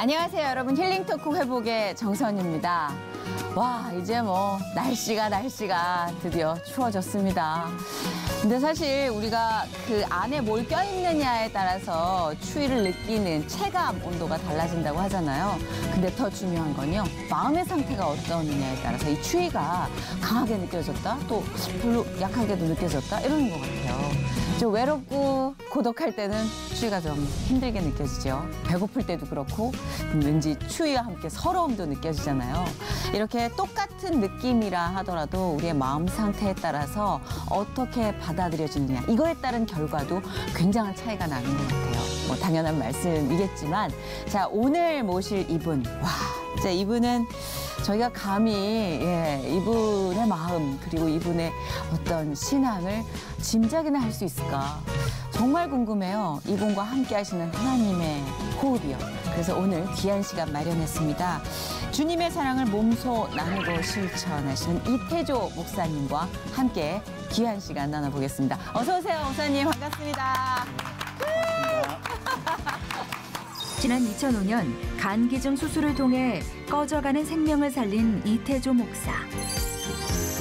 안녕하세요, 여러분. 힐링 토크 회복의 정선입니다. 와, 이제 뭐 날씨가 드디어 추워졌습니다. 근데 사실 우리가 그 안에 뭘 껴있느냐에 따라서 추위를 느끼는 체감 온도가 달라진다고 하잖아요. 근데 더 중요한 건요, 마음의 상태가 어떠느냐에 따라서 이 추위가 강하게 느껴졌다, 또 별로 약하게도 느껴졌다, 이러는 것 같아요. 좀 외롭고 고독할 때는 추위가 좀 힘들게 느껴지죠. 배고플 때도 그렇고 왠지 추위와 함께 서러움도 느껴지잖아요. 이렇게 똑같은 느낌이라 하더라도 우리의 마음 상태에 따라서 어떻게 받아들여지느냐, 이거에 따른 결과도 굉장한 차이가 나는 것 같아요. 뭐 당연한 말씀이겠지만, 자, 오늘 모실 이분, 와, 진짜 이분은 저희가 감히 이분의 마음 그리고 이분의 어떤 신앙을 짐작이나 할 수 있을까, 정말 궁금해요. 이분과 함께 하시는 하나님의 호흡이요. 그래서 오늘 귀한 시간 마련했습니다. 주님의 사랑을 몸소 나누고 실천하시는 이태조 목사님과 함께 귀한 시간 나눠보겠습니다. 어서 오세요, 목사님. 반갑습니다. 지난 2005년 간 기증 수술을 통해 꺼져가는 생명을 살린 이태조 목사.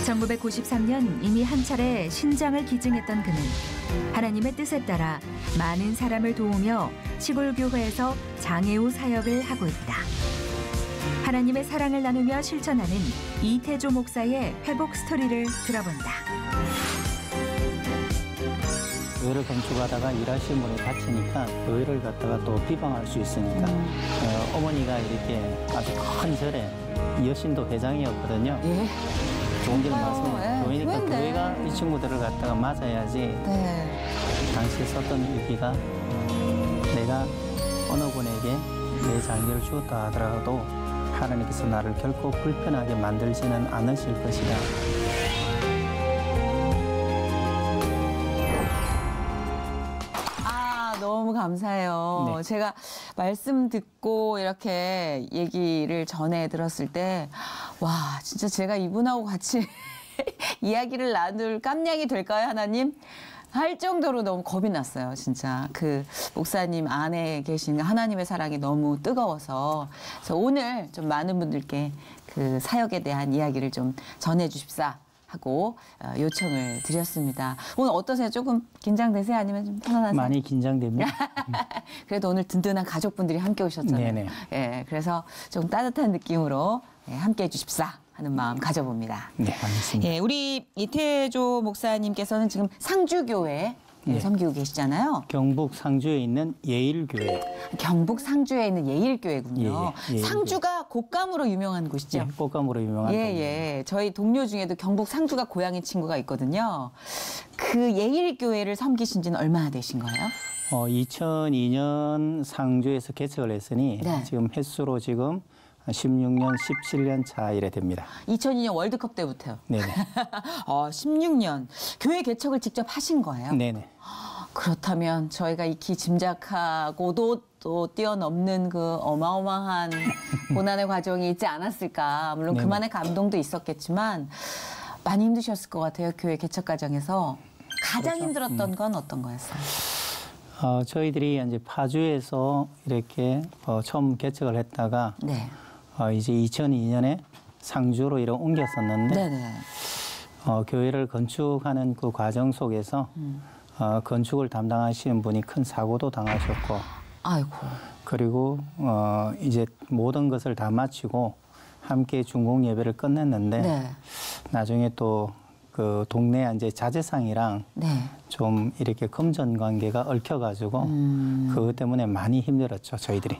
1993년 이미 한 차례 신장을 기증했던 그는 하나님의 뜻에 따라 많은 사람을 도우며 시골 교회에서 장애우 사역을 하고 있다. 하나님의 사랑을 나누며 실천하는 이태조 목사의 회복 스토리를 들어본다. 교회를 건축하다가 일하시는 분이 다치니까 교회를 갖다가 또 비방할 수 있으니까 어머니가 이렇게 아주 큰 절에 여신도 회장이었거든요. 예. 좋은 길 말씀해요. 교회니까 교회인데. 교회가 이 친구들을 갖다가 맞아야지. 네. 당시에 썼던 얘기가 내가 어느 분에게 내 자녀를 주었다 하더라도 하나님께서 나를 결코 불편하게 만들지는 않으실 것이다. 너무 감사해요. 네. 제가 말씀 듣고 이렇게 얘기를 전해 들었을 때, 와, 진짜 제가 이분하고 같이 이야기를 나눌 깜냥이 될까요, 하나님? 할 정도로 너무 겁이 났어요, 진짜. 그 목사님 안에 계신 하나님의 사랑이 너무 뜨거워서. 그래서 오늘 좀 많은 분들께 그 사역에 대한 이야기를 좀 전해 주십사 하고 요청을 드렸습니다. 오늘 어떠세요? 조금 긴장되세요? 아니면 좀 편안하세요? 많이 긴장됩니다. 그래도 오늘 든든한 가족분들이 함께 오셨잖아요. 네네. 예, 그래서 좀 따뜻한 느낌으로 함께 해주십사 하는 마음 가져봅니다. 네, 알겠습니다. 예, 우리 이태조 목사님께서는 지금 상주교회 네. 섬기고 계시잖아요. 경북 상주에 있는 예일교회. 경북 상주에 있는 예일교회군요. 예, 예, 상주가 곶감으로 유명한 곳이죠. 예, 꽃감으로 유명한 예, 동네. 예. 저희 동료 중에도 경북 상주가 고향인 친구가 있거든요. 그 예일교회를 섬기신 지는 얼마나 되신 거예요? 2002년 상주에서 개척을 했으니 네. 지금 횟수로 지금 16년, 17년 차 이래 됩니다. 2002년 월드컵 때부터요. 네네. 16년. 교회 개척을 직접 하신 거예요? 네네. 그렇다면 저희가 익히 짐작하고도 또 뛰어넘는 그 어마어마한 고난의 과정이 있지 않았을까. 물론 네네. 그만의 감동도 있었겠지만 많이 힘드셨을 것 같아요. 교회 개척 과정에서. 가장 힘들었던 건 어떤 거였어요? 저희들이 이제 파주에서 이렇게 처음 개척을 했다가 네. 이제 2002년에 상주로 이렇게 옮겼었는데 네네. 교회를 건축하는 그 과정 속에서 건축을 담당하시는 분이 큰 사고도 당하셨고, 아이고. 그리고 이제 모든 것을 다 마치고 함께 중공 예배를 끝냈는데 네. 나중에 또 그 동네 이제 자재상이랑 네. 좀 이렇게 금전 관계가 얽혀가지고 그것 때문에 많이 힘들었죠, 저희들이.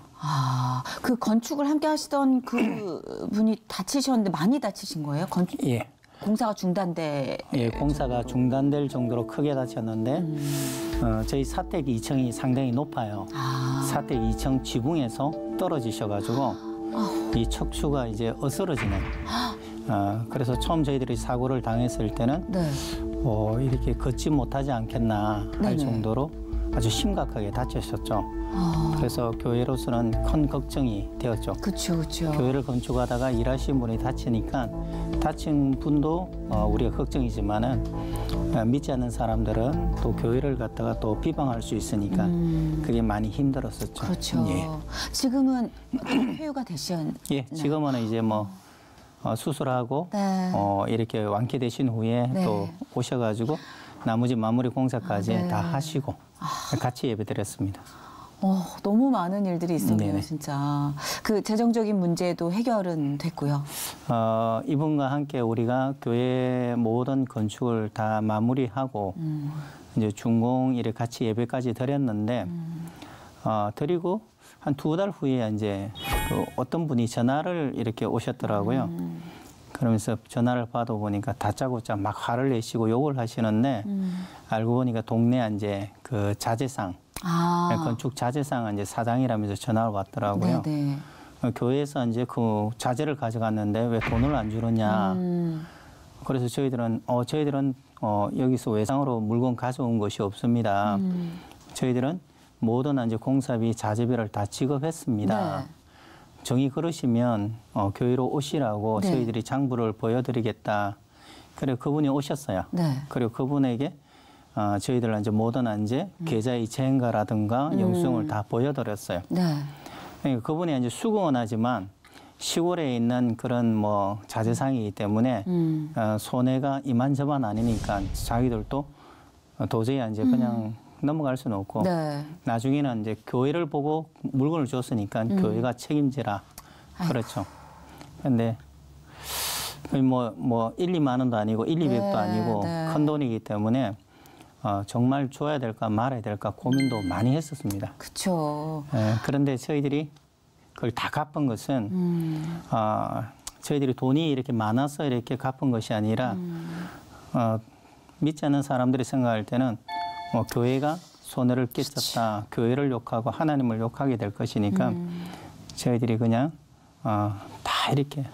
그 건축을 함께 하시던 그 분이 다치셨는데 많이 다치신 거예요? 예. 공사가 중단돼. 예, 공사가 중단될 정도로 크게 다쳤는데 저희 사택 2층이 상당히 높아요. 사택 2층 지붕에서 떨어지셔가지고 이 척추가 이제 어스러지는. 그래서 처음 저희들이 사고를 당했을 때는 네. 이렇게 걷지 못하지 않겠나 할 네네. 정도로 아주 심각하게 다치셨죠. 그래서 교회로서는 큰 걱정이 되었죠. 그렇죠, 그렇죠. 교회를 건축하다가 일하시는 분이 다치니까 다친 분도 우리가 걱정이지만은 믿지 않는 사람들은 또 교회를 갖다가 또 비방할 수 있으니까 그게 많이 힘들었었죠. 그렇죠. 예. 지금은 회유가 되셨나요? 예, 지금은 이제 뭐 수술하고 네. 이렇게 완쾌되신 후에 네. 또 오셔가지고 나머지 마무리 공사까지 네. 다 하시고 같이 예배드렸습니다. 너무 많은 일들이 있었네요, 네네. 진짜. 그 재정적인 문제도 해결은 됐고요. 이분과 함께 우리가 교회 모든 건축을 다 마무리하고 이제 준공 이렇게 같이 예배까지 드렸는데 드리고 한 2달 후에 이제 그 어떤 분이 전화를 이렇게 오셨더라고요. 그러면서 전화를 받아보니까 다짜고짜 막 화를 내시고 욕을 하시는데 알고 보니까 동네 이제 그 자재상 건축 자재상 이제 사장이라면서 전화가 왔더라고요. 네네. 교회에서 이제 그 자재를 가져갔는데 왜 돈을 안 주느냐. 그래서 저희들은 여기서 외상으로 물건 가져온 것이 없습니다. 저희들은 모든 이제 공사비 자재비를 다 지급했습니다. 네. 정이 그러시면 교회로 오시라고 네. 저희들이 장부를 보여드리겠다. 그래 그분이 오셨어요. 네. 그리고 그분에게 저희들 이제 모든 이제 계좌의 이체인가라든가 영수증을 다 보여드렸어요. 네. 그러니까 그분이 이제 수고는 하지만 시골에 있는 그런 뭐 자재상이기 때문에 손해가 이만저만 아니니까 자기들도 도저히 이제 그냥 넘어갈 수는 없고 네. 나중에는 이제 교회를 보고 물건을 줬으니까 교회가 책임지라. 그렇죠. 근데 뭐 1, 2만 원도 아니고 1, 200도 네, 아니고 네. 큰 돈이기 때문에 정말 줘야 될까 말아야 될까 고민도 많이 했었습니다. 그렇죠. 그런데 저희들이 그걸 다 갚은 것은 저희들이 돈이 이렇게 많아서 이렇게 갚은 것이 아니라 믿지 않는 사람들이 생각할 때는 교회가 손해를 끼쳤다, 교회를 욕하고 하나님을 욕하게 될 것이니까 저희들이 그냥 다 이렇게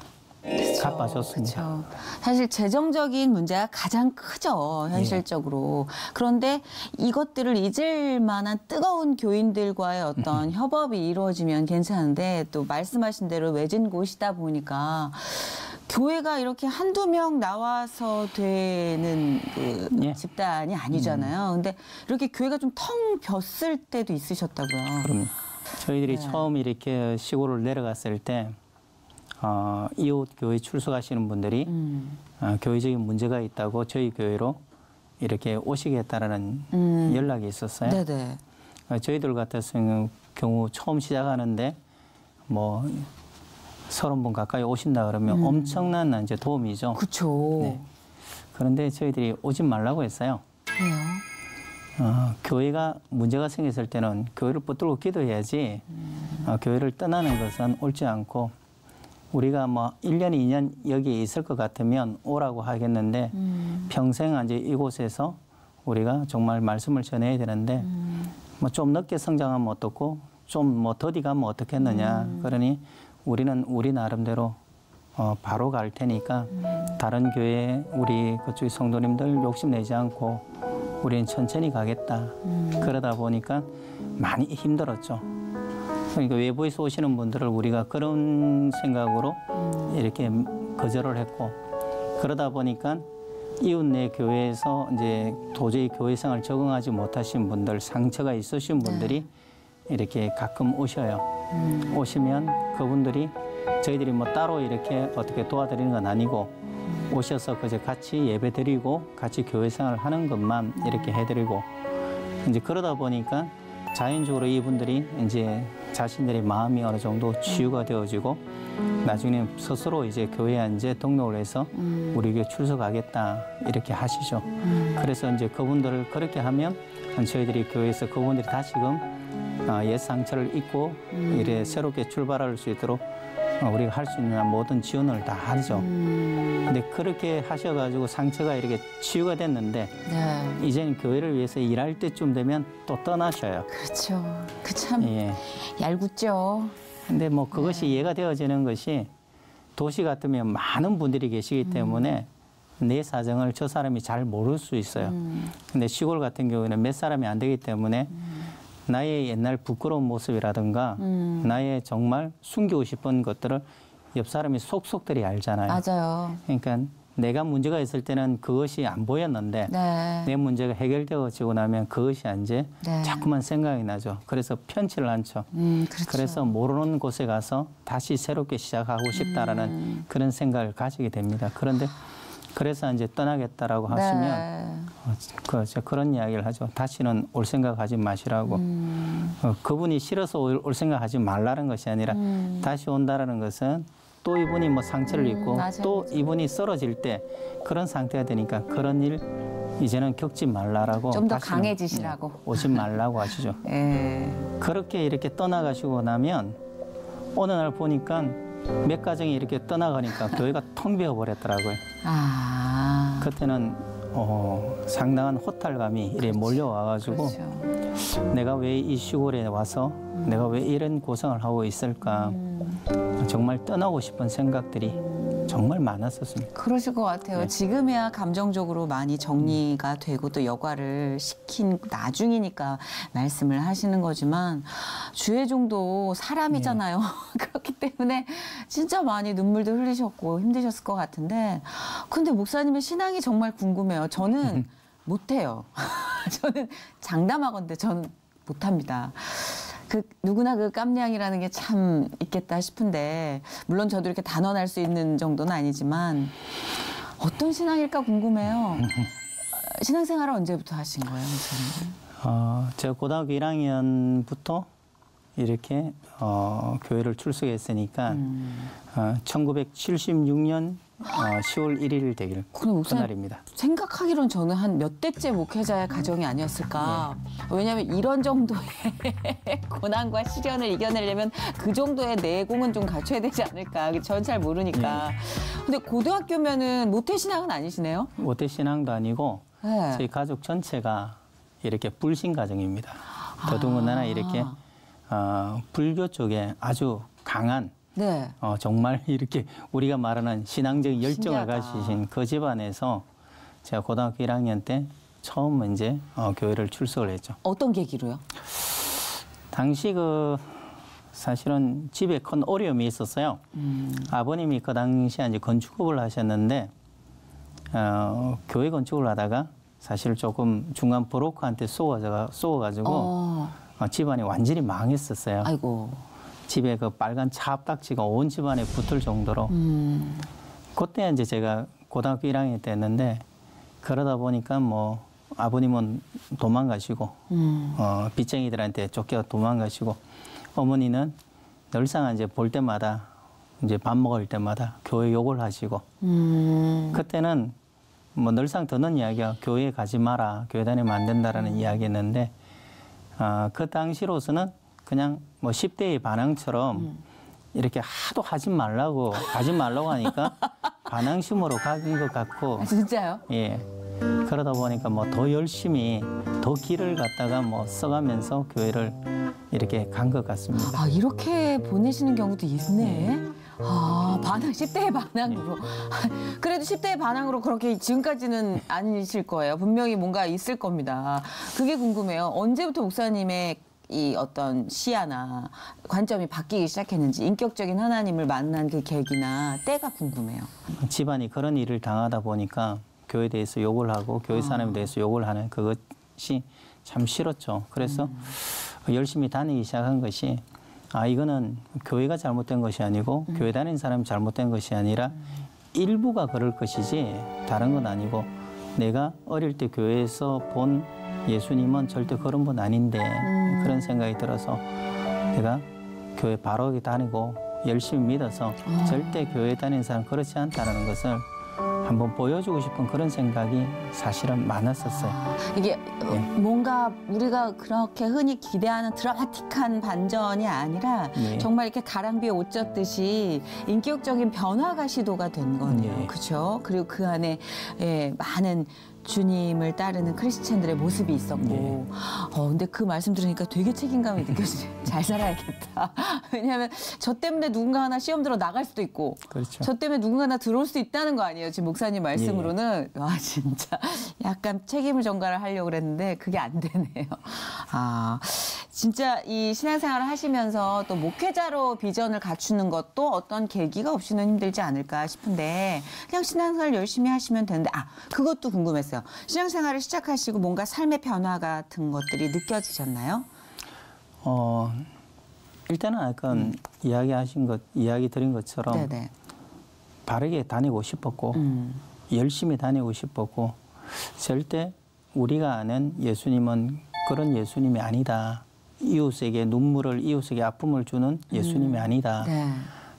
갚아줬습니다. 그렇죠. 사실 재정적인 문제가 가장 크죠, 현실적으로. 그런데 이것들을 잊을 만한 뜨거운 교인들과의 어떤 협업이 이루어지면 괜찮은데 또 말씀하신 대로 외진 곳이다 보니까 교회가 이렇게 한두 명 나와서 되는 그 예. 집단이 아니잖아요. 근데 이렇게 교회가 좀 텅 비었을 때도 있으셨다고요. 그럼요. 저희들이 네. 처음 이렇게 시골을 내려갔을 때 이웃 교회 출석하시는 분들이 교회적인 문제가 있다고 저희 교회로 이렇게 오시겠다라는 연락이 있었어요. 네네. 저희들 같은 경우 처음 시작하는데 뭐 30분 가까이 오신다 그러면 엄청난 이제 도움이죠. 그렇죠. 네. 그런데 저희들이 오지 말라고 했어요. 왜요? 교회가 문제가 생겼을 때는 교회를 붙들고 기도해야지 교회를 떠나는 것은 옳지 않고 우리가 뭐 1년, 2년 여기에 있을 것 같으면 오라고 하겠는데 평생 이제 이곳에서 우리가 정말 말씀을 전해야 되는데 뭐 좀 늦게 성장하면 어떻고 좀 뭐 더디 가면 어떻겠느냐. 그러니 우리는 우리 나름대로 바로 갈 테니까 다른 교회 우리 그쪽 성도님들 욕심내지 않고 우리는 천천히 가겠다. 그러다 보니까 많이 힘들었죠. 그러니까 외부에서 오시는 분들을 우리가 그런 생각으로 이렇게 거절을 했고 그러다 보니까 이웃내 교회에서 이제 도저히 교회 생활 적응하지 못하신 분들, 상처가 있으신 분들이 이렇게 가끔 오셔요. 오시면 그분들이 저희들이 뭐 따로 이렇게 어떻게 도와드리는 건 아니고 오셔서 그저 같이 예배 드리고 같이 교회 생활을 하는 것만 이렇게 해드리고 이제 그러다 보니까 자연적으로 이분들이 이제 자신들의 마음이 어느 정도 치유가 되어지고 나중에 스스로 이제 교회에 이제 등록을 해서 우리 교회 출석하겠다 이렇게 하시죠. 그래서 이제 그분들을 그렇게 하면 저희들이 교회에서 그분들이 다시금 옛 상처를 잊고 이래 새롭게 출발할 수 있도록 우리가 할 수 있는 모든 지원을 다 하죠. 근데 그렇게 하셔가지고 상처가 이렇게 치유가 됐는데 네. 이제는 교회를 위해서 일할 때쯤 되면 또 떠나셔요. 그렇죠. 그 참 예. 얄궂죠. 근데 뭐 그것이 이해가 되어지는 것이 도시 같으면 많은 분들이 계시기 때문에 내 사정을 저 사람이 잘 모를 수 있어요. 근데 시골 같은 경우에는 몇 사람이 안 되기 때문에 나의 옛날 부끄러운 모습이라든가 나의 정말 숨기고 싶은 것들을 옆 사람이 속속들이 알잖아요. 맞아요. 그러니까 내가 문제가 있을 때는 그것이 안 보였는데 네. 내 문제가 해결되어지고 나면 그것이 이제 네. 자꾸만 생각이 나죠. 그래서 편치를 않죠. 그렇죠. 그래서 모르는 곳에 가서 다시 새롭게 시작하고 싶다라는 그런 생각을 가지게 됩니다. 그런데 그래서 이제 떠나겠다라고 하시면 그런 이야기를 하죠. 다시는 올 생각하지 마시라고. 그분이 싫어서 올 생각하지 말라는 것이 아니라 다시 온다라는 것은 또 이분이 뭐 상처를 입고 맞아요, 또 맞아요. 이분이 쓰러질 때 그런 상태가 되니까 그런 일 이제는 겪지 말라라고 좀 더 다시는, 강해지시라고. 오지 말라고 하시죠. 예. 그렇게 이렇게 떠나가시고 나면 어느 날 보니까 몇 가정이 이렇게 떠나가니까 교회가 텅 비어버렸더라고요. 아. 그때는 상당한 호탈감이 이렇게 몰려와가지고 그렇죠. 내가 왜 이 시골에 와서 내가 왜 이런 고생을 하고 있을까 정말 떠나고 싶은 생각들이 정말 많았었습니다. 그러실 것 같아요. 네. 지금이야 감정적으로 많이 정리가 되고 또 여과를 시킨 나중이니까 말씀을 하시는 거지만 주혜종도 사람이잖아요. 그렇기 때문에 진짜 많이 눈물도 흘리셨고 힘드셨을 것 같은데 근데 목사님의 신앙이 정말 궁금해요. 저는 못해요. 저는 장담하건대 저는 못합니다. 누구나 그 깜냥이라는 게 참 있겠다 싶은데 물론 저도 이렇게 단언할 수 있는 정도는 아니지만 어떤 신앙일까 궁금해요. 신앙생활을 언제부터 하신 거예요, 목사님? 제가 고등학교 1학년부터 이렇게 교회를 출석했으니까 1976년 10월 1일 되길 그날입니다. 생각하기론 저는 한 몇 대째 목회자의 가정이 아니었을까. 왜냐하면 이런 정도의 고난과 시련을 이겨내려면 그 정도의 내공은 좀 갖춰야 되지 않을까. 전 잘 모르니까. 근데 고등학교면은 모태신앙은 아니시네요? 모태신앙도 아니고 네. 저희 가족 전체가 이렇게 불신 가정입니다. 더더군다나 이렇게 불교 쪽에 아주 강한 네. 정말 이렇게 우리가 말하는 신앙적인 열정을 신기하다. 가지신 그 집안에서 제가 고등학교 1학년 때 처음 이제 교회를 출석을 했죠. 어떤 계기로요? 당시 사실은 집에 큰 어려움이 있었어요. 아버님이 그 당시에 이제 건축업을 하셨는데 교회 건축을 하다가 사실 조금 중간 브로커한테 쏘아가지고 집안이 완전히 망했었어요. 아이고. 집에 그 빨간 차압딱지가 온 집안에 붙을 정도로 그때 이제 제가 고등학교 1학년 때였는데 그러다 보니까 뭐 아버님은 도망가시고 빚쟁이들한테 쫓겨 도망가시고 어머니는 늘상 이제 볼 때마다 이제 밥 먹을 때마다 교회 욕을 하시고 그때는 뭐 늘상 듣는 이야기가 교회 가지 마라, 교회 다니면 안 된다라는 이야기였는데 그 당시로서는 그냥 뭐 10대의 반항처럼 이렇게 하도 가지 말라고 하니까 반항심으로 가는 것 같고. 아, 진짜요? 예. 그러다 보니까 뭐 더 열심히 더 길을 갖다가 뭐 써가면서 교회를 이렇게 간 것 같습니다. 아, 이렇게 보내시는 경우도 있네. 아, 10대의 반항으로. 그래도 10대의 반항으로 그렇게 지금까지는 아니실 거예요. 분명히 뭔가 있을 겁니다. 그게 궁금해요. 언제부터 목사님의 이 어떤 시야나 관점이 바뀌기 시작했는지 인격적인 하나님을 만난 그 계기나 때가 궁금해요. 집안이 그런 일을 당하다 보니까 교회에 대해서 욕을 하고 교회 사람에 대해서 욕을 하는 그것이 참 싫었죠. 그래서 열심히 다니기 시작한 것이 이거는 교회가 잘못된 것이 아니고 교회 다니는 사람이 잘못된 것이 아니라 일부가 그럴 것이지 다른 건 아니고 내가 어릴 때 교회에서 본 예수님은 절대 그런 분 아닌데 그런 생각이 들어서 내가 교회 바로 다니고 열심히 믿어서 절대 교회 다니는 사람 그렇지 않다는 것을 한번 보여주고 싶은 그런 생각이 사실은 많았었어요. 이게 뭔가 우리가 그렇게 흔히 기대하는 드라마틱한 반전이 아니라 정말 이렇게 가랑비에 옷 젖듯이 인격적인 변화가 시도가 된 거네요. 그렇죠? 그리고 그 안에 많은 주님을 따르는 크리스찬들의 모습이 있었고, 예. 근데 그 말씀 들으니까 되게 책임감이 느껴지네요. 잘 살아야겠다. 왜냐하면 저 때문에 누군가 하나 시험 들어 나갈 수도 있고, 그렇죠. 저 때문에 누군가 하나 들어올 수도 있다는 거 아니에요. 지금 목사님 말씀으로는. 와, 진짜 약간 책임을 전가를 하려고 그랬는데 그게 안 되네요. 아, 진짜 이 신앙생활을 하시면서 또 목회자로 비전을 갖추는 것도 어떤 계기가 없이는 힘들지 않을까 싶은데, 그냥 신앙생활 열심히 하시면 되는데, 그것도 궁금했어요. 신앙생활을 시작하시고 뭔가 삶의 변화 같은 것들이 느껴지셨나요? 일단은 아까 이야기 드린 것처럼 네네. 바르게 다니고 싶었고, 열심히 다니고 싶었고, 절대 우리가 아는 예수님은 그런 예수님이 아니다. 이웃에게 이웃에게 아픔을 주는 예수님이 아니다. 네.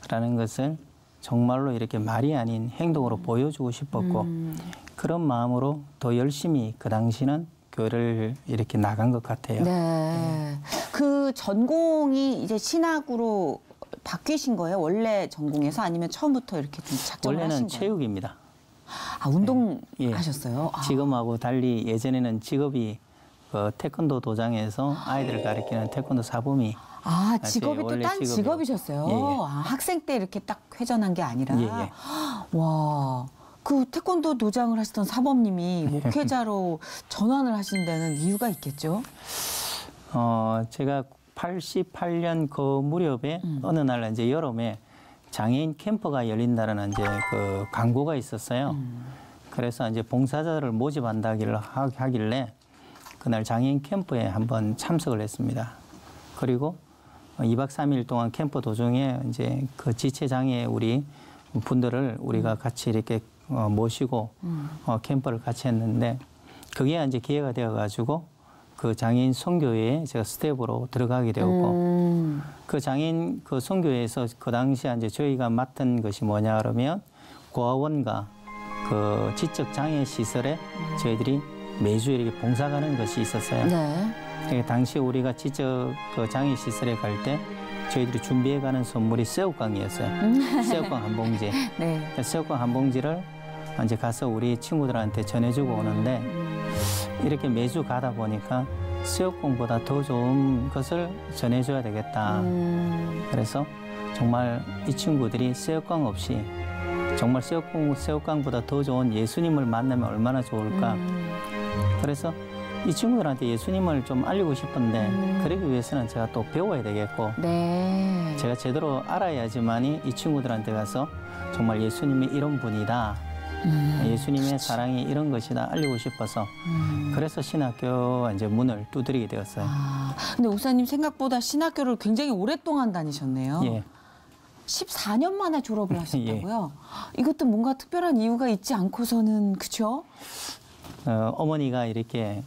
라는 것을 정말로 이렇게 말이 아닌 행동으로 보여주고 싶었고, 그런 마음으로 더 열심히 그 당시는 교회를 이렇게 나간 것 같아요. 네. 그 전공이 이제 신학으로 바뀌신 거예요? 원래 전공에서 아니면 처음부터 이렇게 좀 작정을 하신 원래는 거예요? 체육입니다. 운동 예. 하셨어요? 지금하고 달리 예전에는 직업이 그 태권도 도장에서 아이들 가르치는 태권도 사범이. 직업이 또 원래 딴 직업이셨어요? 예, 예. 학생 때 이렇게 딱 회전한 게 아니라. 예, 예. 와, 그 태권도 도장을 하시던 사범님이 목회자로 전환을 하신 데는 이유가 있겠죠? 제가 88년 그 무렵에 어느 날 이제 여름에 장애인 캠프가 열린다는 이제 그 광고가 있었어요. 그래서 이제 봉사자를 모집한다기를 하길래 그날 장애인 캠프에 한번 참석을 했습니다. 그리고 2박 3일 동안 캠프 도중에 이제 그 지체장애 우리 분들을 우리가 같이 이렇게 모시고 캠프를 같이 했는데, 그게 이제 기회가 되어가지고 그 장애인 선교회에 제가 스텝으로 들어가게 되었고, 그 장애인 그 선교회에서 그 당시에 이제 저희가 맡은 것이 뭐냐 그러면 고아원과 그 지적 장애 시설에 저희들이 매주 이렇게 봉사 가는 것이 있었어요. 네. 당시 우리가 지적 그 장애 시설에 갈 때 저희들이 준비해 가는 선물이 새우깡이었어요. 새우깡 한 봉지. 네. 새우깡 한 봉지를 이제 가서 우리 친구들한테 전해주고 오는데, 이렇게 매주 가다 보니까 새우깡보다 더 좋은 것을 전해줘야 되겠다. 그래서 정말 이 친구들이 새우깡 없이 정말 새우깡보다 더 좋은 예수님을 만나면 얼마나 좋을까. 그래서 이 친구들한테 예수님을 좀 알리고 싶은데, 그러기 위해서는 제가 또 배워야 되겠고, 네. 제가 제대로 알아야지만이 이 친구들한테 가서 정말 예수님이 이런 분이다, 예수님의 사랑이 이런 것이다 알리고 싶어서, 그래서 신학교 이제 문을 두드리게 되었어요. 근데 목사님 생각보다 신학교를 굉장히 오랫동안 다니셨네요. 예. 14년 만에 졸업을 하셨다고요? 이것도 뭔가 특별한 이유가 있지 않고서는, 그쵸? 어머니가 이렇게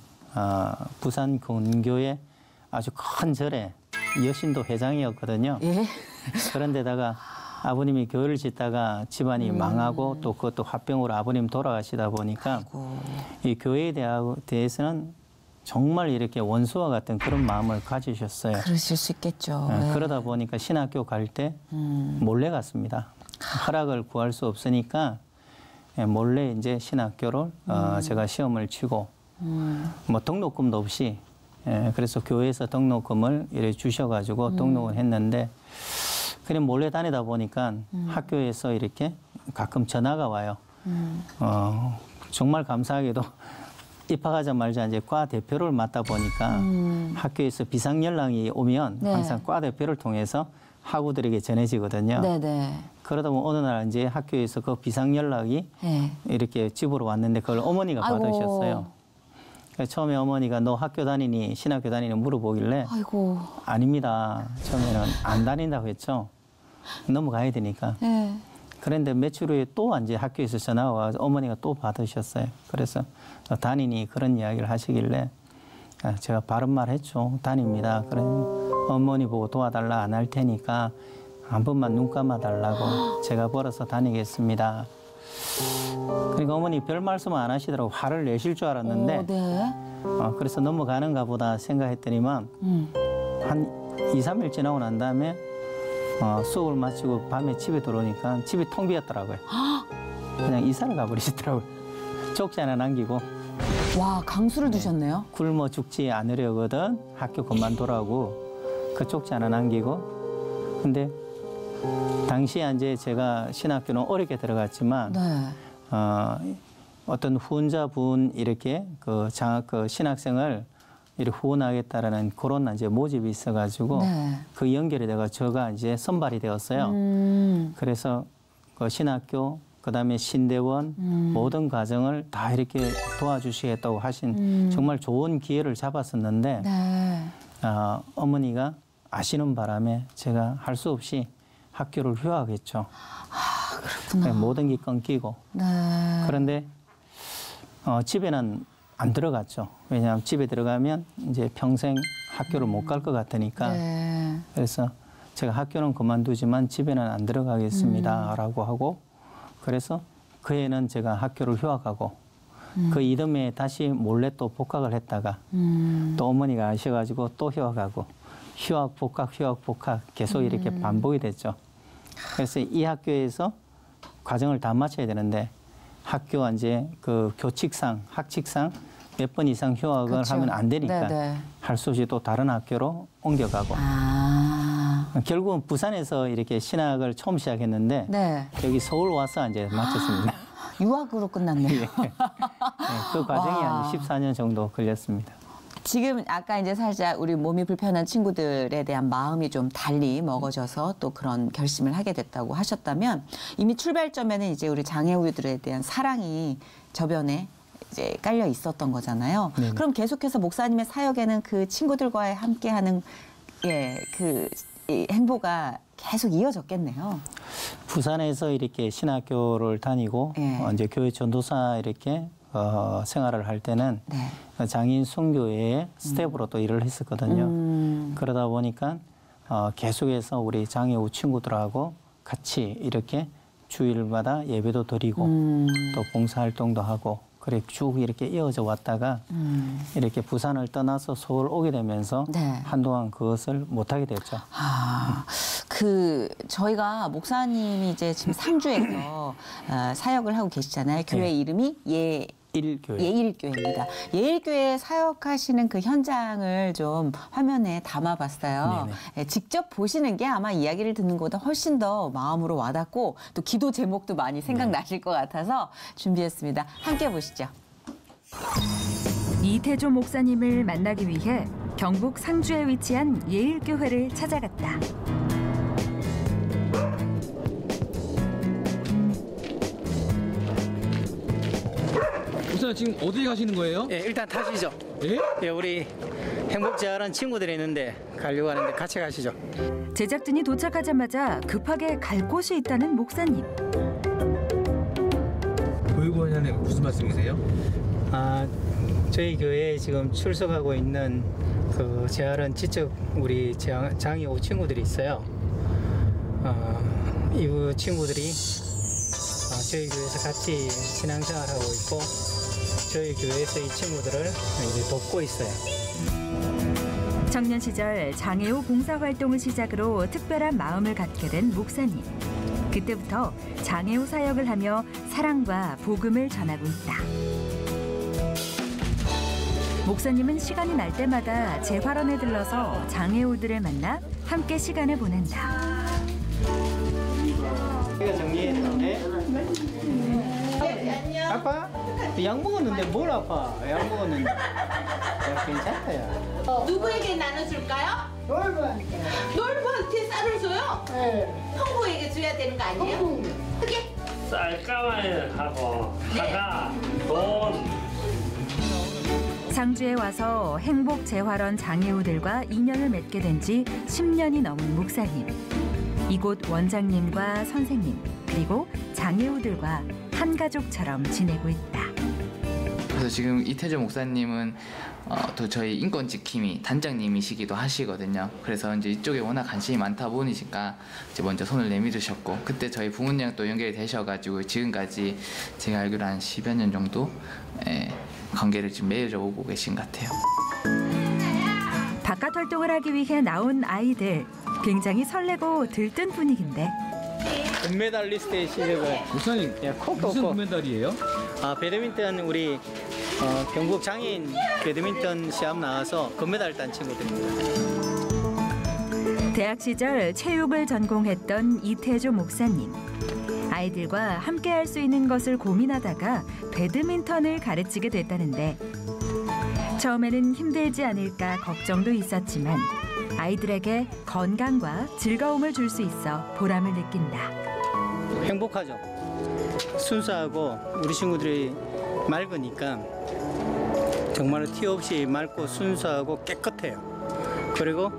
부산 근교에 아주 큰 절에 여신도 회장이었거든요. 예. 그런데다가 아버님이 교회를 짓다가 집안이 망하고 또 그것도 화병으로 아버님 돌아가시다 보니까 이 교회에 대해서는 정말 이렇게 원수와 같은 그런 마음을 가지셨어요. 그러실 수 있겠죠. 네. 그러다 보니까 신학교 갈 때 몰래 갔습니다. 허락을 구할 수 없으니까 몰래 이제 신학교를 제가 시험을 치고 뭐 등록금도 없이 그래서 교회에서 등록금을 이렇게 주셔가지고 등록을 했는데, 그냥 몰래 다니다 보니까 학교에서 이렇게 가끔 전화가 와요. 정말 감사하게도 입학하자마자 이제 과 대표를 맡다 보니까 학교에서 비상 연락이 오면 네. 항상 과 대표를 통해서 학우들에게 전해지거든요. 네네. 그러다 보면 어느 날 이제 학교에서 그 비상 연락이 네. 이렇게 집으로 왔는데 그걸 어머니가 아이고. 받으셨어요. 그래서 처음에 어머니가 너 학교 다니니 신학교 다니니 물어보길래 아이고. 아닙니다. 처음에는 안 다닌다고 했죠. 넘어가야 되니까. 네. 그런데 며칠 후에 또 이제 학교에서 전화가 와서 어머니가 또 받으셨어요. 그래서 너 다니니 그런 이야기를 하시길래 제가 바른 말 했죠. 다닙니다. 그래 어머니 보고 도와달라 안 할 테니까 한 번만 눈 감아달라고 제가 벌어서 다니겠습니다. 그러니까 어머니 별 말씀 안 하시더라고. 화를 내실 줄 알았는데 네. 그래서 넘어가는가 보다 생각했더니만 한 2, 3일 지나고 난 다음에 수업을 마치고 밤에 집에 들어오니까 집이 텅 비었더라고요. 그냥 이사를 가버리시더라고요. 쪽지 하나 남기고. 와, 강수를 두셨네요. 굶어 죽지 않으려거든 학교 그만두라고 그 쪽지 하나 남기고. 근데 당시에 이제 제가 신학교는 어렵게 들어갔지만 네. 어떤 후원자분 이렇게 그 신학생을 이렇게 후원하겠다라는 그런 이제 모집이 있어가지고 네. 그 연결이 돼가 제가 이제 선발이 되었어요. 그래서 그 신학교 그다음에 신대원 모든 과정을 다 이렇게 도와주시겠다고 하신 정말 좋은 기회를 잡았었는데 네. 어머니가 아시는 바람에 제가 할 수 없이 학교를 휴학했죠. 그렇구나. 모든 게 끊기고. 네. 그런데 집에는 안 들어갔죠. 왜냐하면 집에 들어가면 이제 평생 학교를 못 갈 것 같으니까. 네. 그래서 제가 학교는 그만두지만 집에는 안 들어가겠습니다라고 하고, 그래서 그 해는 제가 학교를 휴학하고 그 이듬해 다시 몰래 또 복학을 했다가 또 어머니가 아셔가지고 또 휴학하고 휴학 복학 계속 이렇게 반복이 됐죠. 그래서 이 학교에서 과정을 다 마쳐야 되는데 학교 이제 그 교칙상 학칙상 몇 번 이상 휴학을 그렇죠. 하면 안 되니까 네네. 할 수 없이 또 다른 학교로 옮겨가고 결국은 부산에서 이렇게 신학을 처음 시작했는데 네. 여기 서울 와서 이제 마쳤습니다. 유학으로 끝났네요. 네, 그 과정이 와. 한 14년 정도 걸렸습니다. 지금 아까 이제 살짝 우리 몸이 불편한 친구들에 대한 마음이 좀 달리 먹어져서 또 그런 결심을 하게 됐다고 하셨다면 이미 출발점에는 이제 우리 장애우들에 대한 사랑이 저변에 이제 깔려 있었던 거잖아요. 네네. 그럼 계속해서 목사님의 사역에는 그 친구들과의 함께하는 이 행보가 계속 이어졌겠네요. 부산에서 이렇게 신학교를 다니고 예. 이제 교회 전도사 이렇게 생활을 할 때는 네. 장애인 순교회의 스텝으로 또 일을 했었거든요. 그러다 보니까 계속해서 우리 장애우 친구들하고 같이 이렇게 주일마다 예배도 드리고 또 봉사활동도 하고 그래 쭉 이렇게 이어져 왔다가 이렇게 부산을 떠나서 서울 오게 되면서 네. 한동안 그것을 못하게 됐죠. 저희가 목사님이 이제 지금 상주에서 사역을 하고 계시잖아요. 교회 네. 이름이 일교회. 예일교회입니다. 예일교회 사역하시는 그 현장을 좀 화면에 담아봤어요. 예, 직접 보시는 게 아마 이야기를 듣는 것보다 훨씬 더 마음으로 와닿고 또 기도 제목도 많이 생각나실 것 같아서 준비했습니다. 함께 보시죠. 이태조 목사님을 만나기 위해 경북 상주에 위치한 예일교회를 찾아갔다. 목사님 지금 어디 가시는 거예요? 예, 일단 타시죠. 예? 예, 우리 행복제활한 친구들이 있는데 가려고 하는데 같이 가시죠. 제작진이 도착하자마자 급하게 갈 곳이 있다는 목사님. 보육원이라는 무슨 말씀이세요? 저희 교회에 지금 출석하고 있는 그 재활은 지적 우리 장애우 친구들이 있어요. 이 친구들이 저희 교회에서 같이 신앙생활하고 있고 저희 교회에서 이 친구들을 이제 돕고 있어요. 청년 시절 장애우 봉사활동을 시작으로 특별한 마음을 갖게 된 목사님. 그때부터 장애우 사역을 하며 사랑과 복음을 전하고 있다. 목사님은 시간이 날 때마다 재활원에 들러서 장애우들을 만나 함께 시간을 보낸다. 제가 정리했는데 아빠? 약 먹었는데 뭘 아파? 약 먹었는데 야, 괜찮다 야. 누구에게 나눠줄까요? 놀부한테 쌀을 줘요? 네. 형부에게 줘야 되는 거 아니에요? 크게. 쌀가마에 하고 사과, 돈. 상주에 와서 행복 재활원 장애우들과 인연을 맺게 된 지 10년이 넘은 목사님. 이곳 원장님과 선생님 그리고 장애우들과 한 가족처럼 지내고 있다. 그래서 지금 이태조 목사님은 또 저희 인권 지킴이 단장님이시기도 하시거든요. 그래서 이제 이쪽에 워낙 관심이 많다 보니까 이제 먼저 손을 내밀으셨고 그때 저희 부모님랑 또 연결이 되셔가지고 지금까지 제가 알기로 한 10여 년 정도 관계를 지금 맺어 오고 계신 것 같아요. 바깥 활동을 하기 위해 나온 아이들. 굉장히 설레고 들뜬 분위기인데. 금메달리스트의 실력을 목사님 야, 콕 무슨 콕. 금메달이에요? 배드민턴 우리 경북 장애인 배드민턴 시합 나와서 금메달 딴 친구들입니다. 대학 시절 체육을 전공했던 이태조 목사님. 아이들과 함께 할 수 있는 것을 고민하다가 배드민턴을 가르치게 됐다는데 처음에는 힘들지 않을까 걱정도 있었지만 아이들에게 건강과 즐거움을 줄 수 있어 보람을 느낀다. 행복하죠. 순수하고 우리 친구들이 맑으니까 정말 티 없이 맑고 순수하고 깨끗해요. 그리고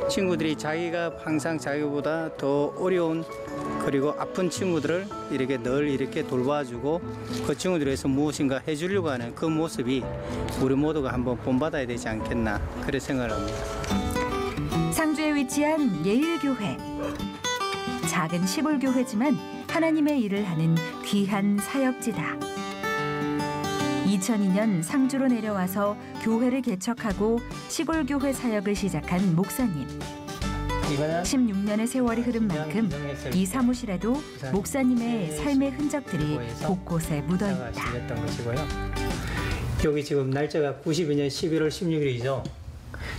친구들이 자기가 항상 자기보다 더 어려운 그리고 아픈 친구들을 이렇게 늘 이렇게 돌봐주고 그 친구들을 위해서 무엇인가 해주려고 하는 그 모습이 우리 모두가 한번 본받아야 되지 않겠나 그런 생각을 합니다. 상주에 위치한 예일교회. 작은 시골교회지만 하나님의 일을 하는 귀한 사역지다. 2002년 상주로 내려와서 교회를 개척하고 시골교회 사역을 시작한 목사님. 16년의 세월이 흐른 만큼 이 사무실에도 목사님의 삶의 흔적들이 곳곳에 묻어있다. 여기 지금 날짜가 92년 11월 16일이죠.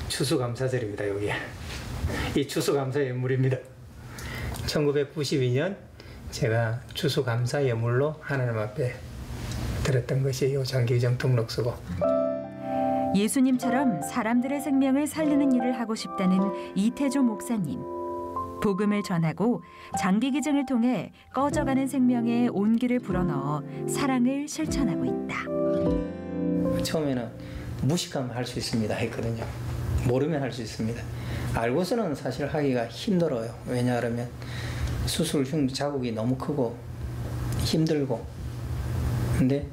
추수감사절입니다. 여기 이 추수감사 예물입니다. 1992년 제가 추수감사 예물로 하나님 앞에 드렸던 것이 이 장기정 등록서고. 예수님처럼 사람들의 생명을 살리는 일을 하고 싶다는 이태조 목사님. 복음을 전하고 장기기증을 통해 꺼져가는 생명에 온기를 불어넣어 사랑을 실천하고 있다. 처음에는 무식하면 할 수 있습니다 했거든요. 모르면 할 수 있습니다. 알고서는 사실 하기가 힘들어요. 왜냐하면 수술 흉 자국이 너무 크고 힘들고. 근데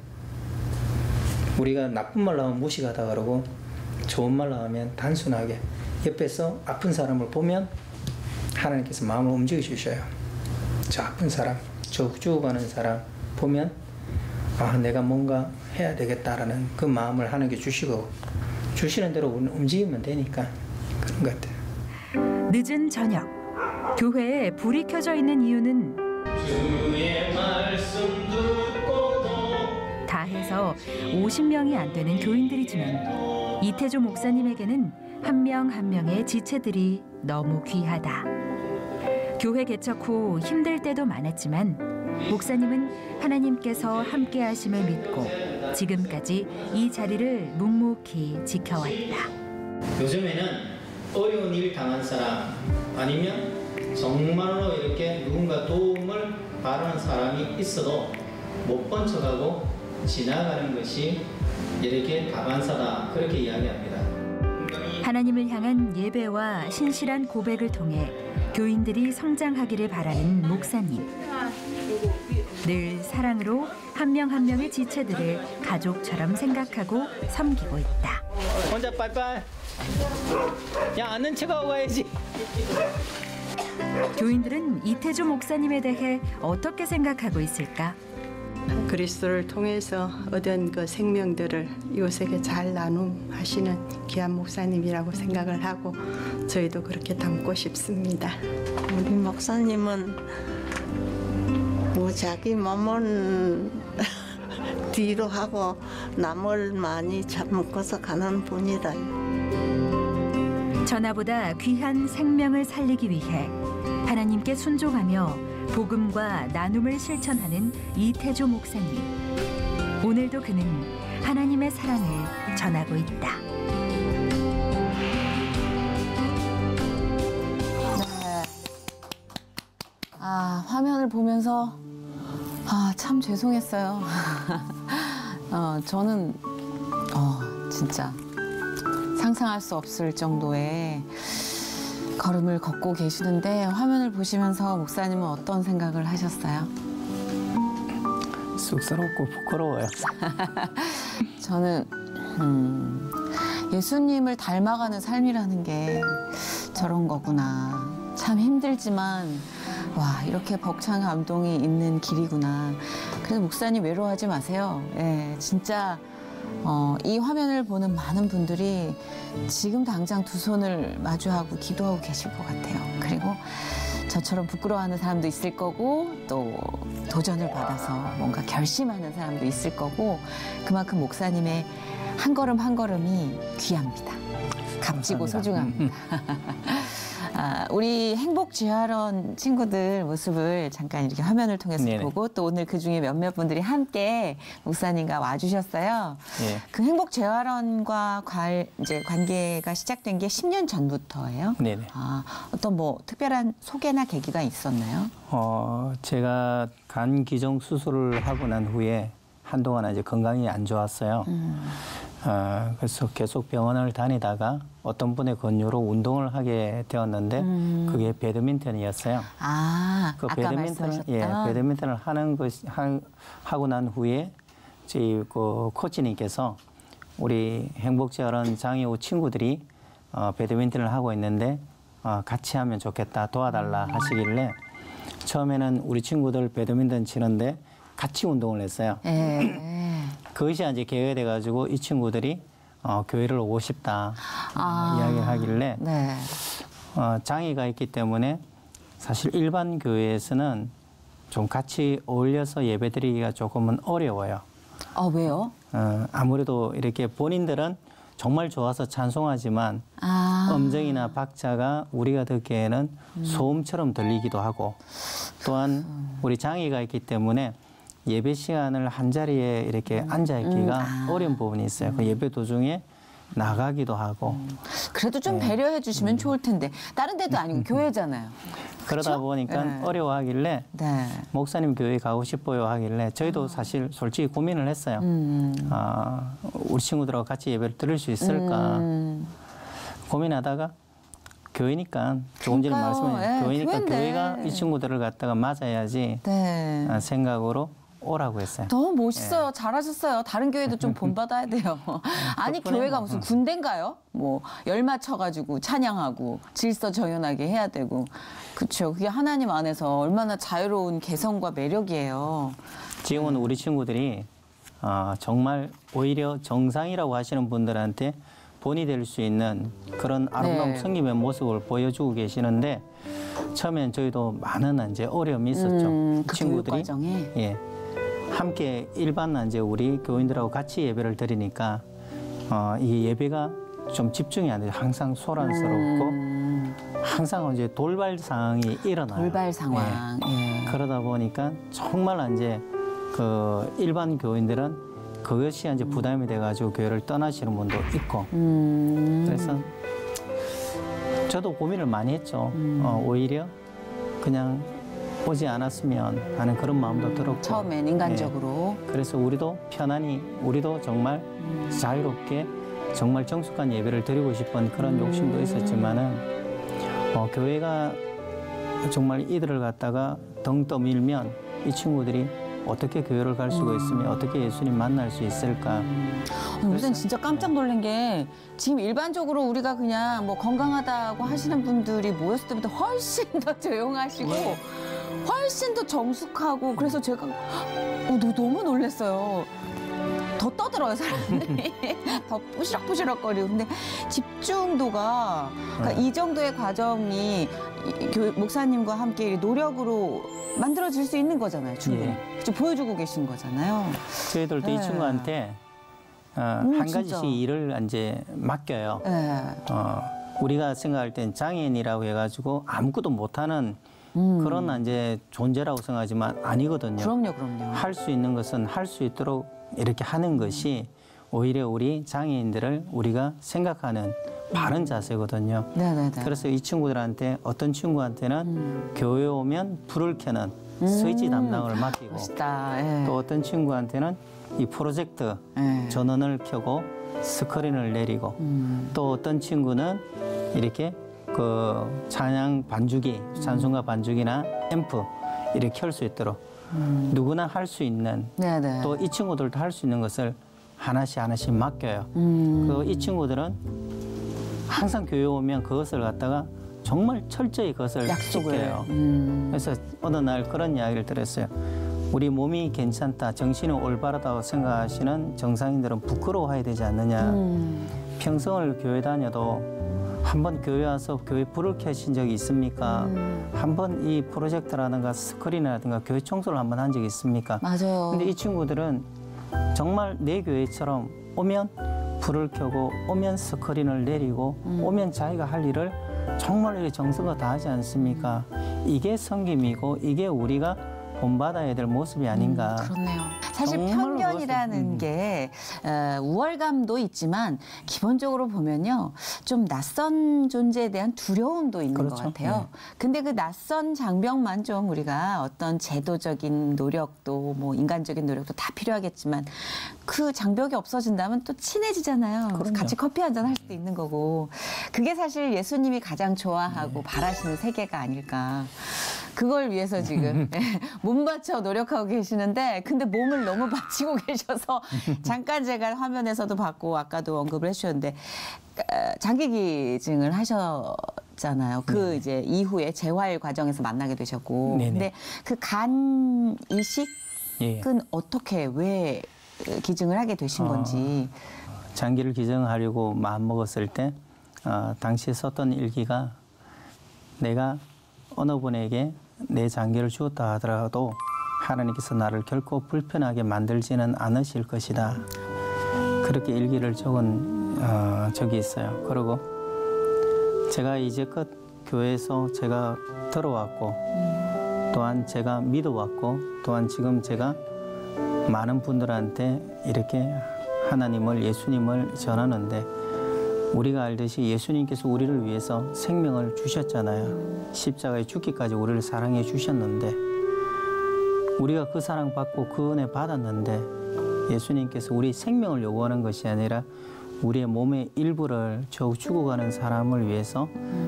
우리가 나쁜 말로 하면 무식하다 그러고 좋은 말로 하면 단순하게 옆에서 아픈 사람을 보면 하나님께서 마음을 움직여 주셔요. 저 아픈 사람, 저 죽어가는 사람 보면 아 내가 뭔가 해야 되겠다라는 그 마음을 하나님께 주시고 주시는 대로 움직이면 되니까 그런 것 같아요. 늦은 저녁, 교회에 불이 켜져 있는 이유는 주의 말씀 듣고도 다 해서 50명이 안 되는 교인들이지만 이태조 목사님에게는 한 명 한 명의 지체들이 너무 귀하다. 교회 개척 후 힘들 때도 많았지만 목사님은 하나님께서 함께 하심을 믿고 지금까지 이 자리를 묵묵히 지켜왔다. 요즘에는 어려운 일 당한 사람 아니면 정말로 이렇게 누군가 도움을 바라는 사람이 있어도 못 본 척하고 지나가는 것이 이렇게 다반사다 그렇게 이야기합니다. 하나님을 향한 예배와 신실한 고백을 통해 교인들이 성장하기를 바라는 목사님. 늘 사랑으로 한 명 한 명의 지체들을 가족처럼 생각하고 섬기고 있다. 혼자 빨빨. 야 아는 척하고 가야지. 교인들은 이태조 목사님에 대해 어떻게 생각하고 있을까? 그리스도를 통해서 얻은 그 생명들을 이웃에게 잘 나눔하시는 귀한 목사님이라고 생각을 하고 저희도 그렇게 담고 싶습니다. 우리 목사님은 뭐 자기 몸은 뒤로 하고 남을 많이 잡고서 가는 분이다. 전하보다 귀한 생명을 살리기 위해 하나님께 순종하며 복음과 나눔을 실천하는 이태조 목사님. 오늘도 그는 하나님의 사랑을 전하고 있다. 네. 아, 화면을 보면서 참 죄송했어요. 저는 진짜 상상할 수 없을 정도의 걸음을 걷고 계시는데 화면을 보시면서 목사님은 어떤 생각을 하셨어요? 쑥스럽고 부끄러워요. 저는 예수님을 닮아가는 삶이라는 게 저런 거구나. 참 힘들지만 와 이렇게 벅찬 감동이 있는 길이구나. 그래서 목사님 외로워하지 마세요. 예, 진짜 이 화면을 보는 많은 분들이 지금 당장 두 손을 마주하고 기도하고 계실 것 같아요. 그리고 저처럼 부끄러워하는 사람도 있을 거고 또 도전을 받아서 뭔가 결심하는 사람도 있을 거고 그만큼 목사님의 한 걸음 한 걸음이 귀합니다. 값지고 소중합니다. 우리 행복지화론 친구들 모습을 잠깐 이렇게 화면을 통해서 네네. 보고 또 오늘 그중에 몇몇 분들이 함께 목사님과 와주셨어요. 예. 그 행복재활원과 이제 관계가 시작된 게 10년 전부터예요? 네네. 어떤 뭐 특별한 소개나 계기가 있었나요? 제가 간 기종 수술을 하고 난 후에 한동안 이제 건강이 안 좋았어요. 그래서 계속 병원을 다니다가 어떤 분의 권유로 운동을 하게 되었는데 그게 배드민턴이었어요. 그 아까 배드민턴을 하고 난 후에 저희 그 코치님께서 우리 행복재활원 장애우 친구들이 배드민턴을 하고 있는데 같이 하면 좋겠다 도와달라 하시길래 처음에는 우리 친구들 배드민턴 치는데 같이 운동을 했어요. 그것이 이제 계획이 돼가지고 이 친구들이 교회를 오고 싶다 이야기를 하길래 네. 장애가 있기 때문에 사실 일반 교회에서는 좀 같이 어울려서 예배드리기가 조금은 어려워요. 왜요? 아무래도 이렇게 본인들은 정말 좋아서 찬송하지만 음정이나 박자가 우리가 듣기에는 소음처럼 들리기도 하고 또한 우리 장애가 있기 때문에 예배 시간을 한 자리에 이렇게 앉아있기가 어려운 부분이 있어요. 그 예배 도중에 나가기도 하고. 그래도 좀 배려해 주시면 좋을 텐데. 다른 데도 아니고 교회잖아요. 그러다 보니까 어려워하길래 목사님 교회 가고 싶어요 하길래 저희도 사실 솔직히 고민을 했어요. 우리 친구들하고 같이 예배를 드릴 수 있을까 고민하다가 교회니까 조금 전에 말씀하신 교회니까 교회인데. 교회가 이 친구들을 갖다가 맞아야지 생각으로 오라고 했어요. 너무 멋있어요. 잘하셨어요. 다른 교회도 좀 본받아야 돼요. 아니 교회가 무슨 군대인가요? 뭐 열 맞춰가지고 찬양하고 질서 정연하게 해야 되고 그렇죠. 그게 하나님 안에서 얼마나 자유로운 개성과 매력이에요. 지금은 우리 친구들이 정말 오히려 정상이라고 하시는 분들한테 본이 될 수 있는 그런 아름다운 성김의 모습을 보여주고 계시는데 처음엔 저희도 많은 이제 어려움이 있었죠. 그 친구들이 교육 과정에? 함께 일반 이제 우리 교인들하고 같이 예배를 드리니까 이 예배가 좀 집중이 안 돼요. 항상 소란스럽고 항상 이제 돌발 상황이 일어나요. 돌발 상황. 그러다 보니까 정말 이제 그 일반 교인들은 그것이 이제 부담이 돼가지고 교회를 떠나시는 분도 있고. 그래서 저도 고민을 많이 했죠. 오히려 그냥 오지 않았으면 하는 그런 마음도 들었고. 처음엔 인간적으로. 그래서 우리도 편안히 우리도 정말 자유롭게 정말 정숙한 예배를 드리고 싶은 그런 욕심도 있었지만은 교회가 정말 이들을 갖다가 덩 떠밀면 이 친구들이 어떻게 교회를 갈 수가 있으며 어떻게 예수님 만날 수 있을까. 우선 진짜 깜짝 놀란 게 지금 일반적으로 우리가 그냥 뭐 건강하다고 하시는 분들이 모였을 때보다 훨씬 더 조용하시고 훨씬 더 정숙하고 그래서 제가 너무 놀랐어요. 더 떠들어요 사람들이. 더 부시럭부시럭거리고. 근데 집중도가 그러니까 이 정도의 과정이 목사님과 함께 노력으로 만들어질 수 있는 거잖아요. 충분히. 좀 보여주고 계신 거잖아요. 저희들도 이 친구한테 한 가지씩 일을 이제 맡겨요. 우리가 생각할 땐 장애인이라고 해가지고 아무것도 못하는 그런 이제 존재라고 생각하지만 아니거든요. 그럼요. 할 수 있는 것은 할 수 있도록 이렇게 하는 것이 오히려 우리 장애인들을 우리가 생각하는 바른 자세거든요. 그래서 이 친구들한테 어떤 친구한테는 교회 오면 불을 켜는 스위치 담당을 맡기고 또 어떤 친구한테는 이 프로젝트 전원을 켜고 스크린을 내리고 또 어떤 친구는 이렇게 그 찬양 반주기, 찬송가 반주기나 앰프 이렇게 켤 수 있도록 누구나 할 수 있는 또 이 친구들도 할 수 있는 것을 하나씩 맡겨요. 그리고 이 친구들은 항상 교회 오면 그것을 갖다가 정말 철저히 그것을 지켜요. 그래서 어느 날 그런 이야기를 들었어요. 우리 몸이 괜찮다, 정신이 올바르다고 생각하시는 정상인들은 부끄러워해야 되지 않느냐. 평생을 교회 다녀도 한번 교회 와서 교회 불을 켜신 적이 있습니까? 한번 이 프로젝터라든가 스크린이라든가 교회 청소를 한번 한 적이 있습니까? 맞아요. 근데 이 친구들은 정말 내 교회처럼 오면 불을 켜고 오면 스크린을 내리고 오면 자기가 할 일을 정말 이렇게 정성을 다하지 않습니까? 이게 섬김이고 이게 우리가 본받아야 될 모습이 아닌가. 그렇네요. 사실 정말로 편견이라는 게 우월감도 있지만 기본적으로 보면요. 좀 낯선 존재에 대한 두려움도 있는 그렇죠. 것 같아요. 네. 근데 그 낯선 장벽만 좀 우리가 어떤 제도적인 노력도 뭐 인간적인 노력도 다 필요하겠지만 그 장벽이 없어진다면 또 친해지잖아요. 그럼요. 같이 커피 한잔 할 수도 있는 거고. 그게 사실 예수님이 가장 좋아하고 바라시는 세계가 아닐까. 그걸 위해서 지금 몸 바쳐 노력하고 계시는데 근데 몸을 너무 바치고 계셔서 잠깐 제가 화면에서도 봤고 아까도 언급을 해주셨는데 장기기증을 하셨잖아요. 그 이제 이후에 재활 과정에서 만나게 되셨고 네네. 근데 그 간 이식은 예. 어떻게 왜 기증을 하게 되신 건지. 장기를 기증하려고 마음먹었을 때 당시에 썼던 일기가 내가 어느 분에게 내 장기를 주었다 하더라도 하나님께서 나를 결코 불편하게 만들지는 않으실 것이다. 그렇게 일기를 적은 적이 있어요. 그리고 제가 이제껏 교회에서 제가 들어왔고 또한 제가 믿어왔고 또한 지금 제가 많은 분들한테 이렇게 하나님을 예수님을 전하는데 우리가 알듯이 예수님께서 우리를 위해서 생명을 주셨잖아요. 십자가에 죽기까지 우리를 사랑해 주셨는데 우리가 그 사랑 받고 그 은혜 받았는데 예수님께서 우리 생명을 요구하는 것이 아니라 우리의 몸의 일부를 저 죽어가는 사람을 위해서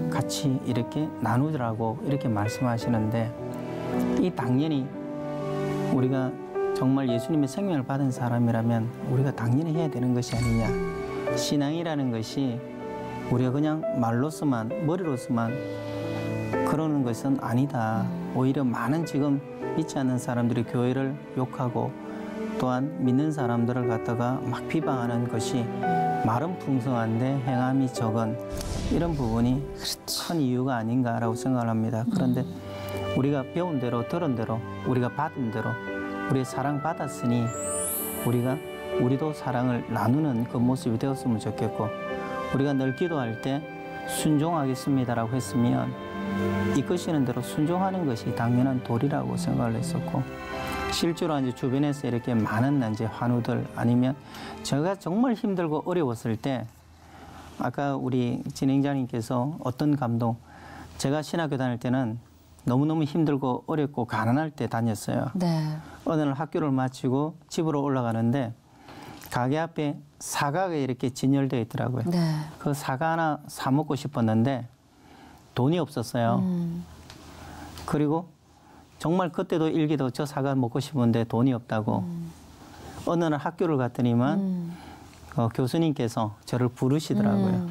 같이 이렇게 나누라고 이렇게 말씀하시는데 이 당연히 우리가 정말 예수님의 생명을 받은 사람이라면 우리가 당연히 해야 되는 것이 아니냐. 신앙이라는 것이 우리가 그냥 말로서만 머리로서만 그러는 것은 아니다. 오히려 많은 지금 믿지 않는 사람들이 교회를 욕하고 또한 믿는 사람들을 갖다가 막 비방하는 것이 말은 풍성한데 행함이 적은 이런 부분이 큰 이유가 아닌가라고 생각을 합니다. 그런데 우리가 배운 대로 들은 대로 우리가 받은 대로 우리 사랑받았으니 우리도 사랑을 나누는 그 모습이 되었으면 좋겠고 우리가 늘 기도할 때 순종하겠습니다라고 했으면 이끄시는 대로 순종하는 것이 당연한 도리라고 생각을 했었고 실제로 이제 주변에서 이렇게 많은 이제 환우들 아니면 제가 정말 힘들고 어려웠을 때 아까 우리 진행자님께서 어떤 감동 제가 신학교 다닐 때는 너무너무 힘들고 어렵고 가난할 때 다녔어요. 네. 어느 날 학교를 마치고 집으로 올라가는데 가게 앞에 사과가 이렇게 진열되어 있더라고요. 네. 그 사과 하나 사 먹고 싶었는데 돈이 없었어요. 그리고 정말 그때도 일기도 저 사과 먹고 싶은데 돈이 없다고. 어느 날 학교를 갔더니만 교수님께서 저를 부르시더라고요.